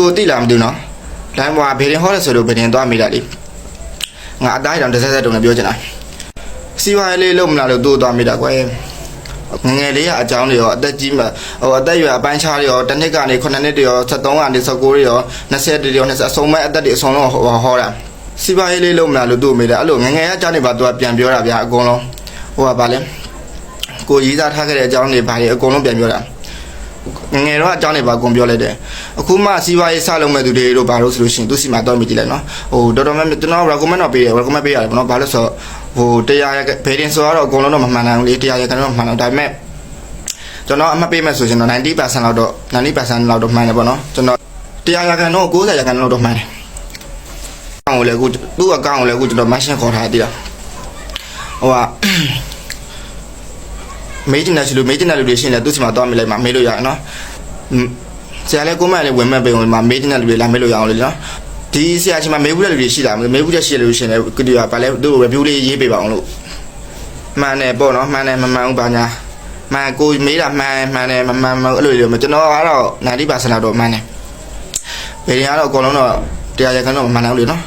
ကိုတိလာမသိဘူးနော်လမ်းပေါ်ဘေးရင်ဟောတယ်ဆိုလို့ဘေးရင်သွားမိတာလေငါအတိုင်းတောင်တစ်ဆက်တုံနဲ့ပြောချင်တာစီဝါရေးလေးလုံးမလားလို့သူ့သွားမိတာကွယ်ငငယ်လေးကအကြောင်းတွေရောအသက်ကြီးမှအသက်ရွယ်အပိုင်းခြားတွေရောတစ်နှစ်ကနေ9နှစ်တွေရော73ကနေ19တွေရော20တွေရော20အစုံမဲ့အသက်တွေအစုံလုံးဟောတာစီဝါရေးလေးလုံးမလားလို့သူ့မိတာအဲ့လိုငငယ်ကအကြောင်းတွေပါသူကပြန်ပြောတာဗျာအကုန်လုံးဗာလဲကိုရေးစားထားခဲ့တဲ့အကြောင်းတွေဗာလေအကုန်လုံးပြန်ပြောတာငယ်တော့အကြောင်းတွေပါအကုန်ပြောလိုက်တယ်အခုမှစီးပွားရေးစလုံးမဲ့သူတွေတို့ဘာလို့ဆိုလို့ရှိရင်သူစီမှာတော့မြည်ကြည့်လိုက်နော်တော်တော်များကျွန်တော် recommend တော့ပေးတယ် recommend ပေးရတယ်ပေါ့နော်ဘာလို့ဆိုတရားရဘေးတင်ဆိုတော့အကုန်လုံးတော့မမှန်နိုင်ဘူးလေတရားရကတော့မှန်တော့ဒါပေမဲ့ကျွန်တော်အမှတ်ပေးမယ်ဆိုရင်တော့ 90% လောက်တော့90%လောက်တော့မှန်တယ်ပေါ့နော်ကျွန်တော်တရားရကန်တော့90%လောက်တော့မှန်တယ်အကောင်ကိုလည်းအခုသူ့အကောင်ကိုလည်းအခုကျွန်တော် machine ခေါ်ထားတည်တာမေးချင်တယ်ဆိုလို့မေးချင်တဲ့လူတွေရှင်းတယ်သူ့စီမှာတော့မေးလိုက်မှာမေးလို့ရအောင်နော်ဆရာလည်းကိုမလည်းဝင်မဲ့ပေးဝင်မှာမေးချင်တဲ့လူတွေလာမေးလို့ရအောင်လေနော်ဒီဆရာချင်းမှာမေးဘူးတဲ့လူတွေရှိလားမေးဘူးတဲ့ရှိတဲ့လူတွေရှင်းတယ်ကတိကဘာလဲသူ့ review လေးရေးပေးပါအောင်လို့မှန်တယ်ပေါ့နော်မှန်တယ်မမှန်ဘူးဘာညာမှန်ကိုမေးတာမှန်တယ်မမှန်ဘူးအဲ့လိုတွေကျွန်တော်ကတော့ 90% လောက်တော့မှန်တယ်ဘယ်ရင်ကတော့အကုန်လုံးတော့တရားရကန်တော့မမှန်ဘူးလေနော်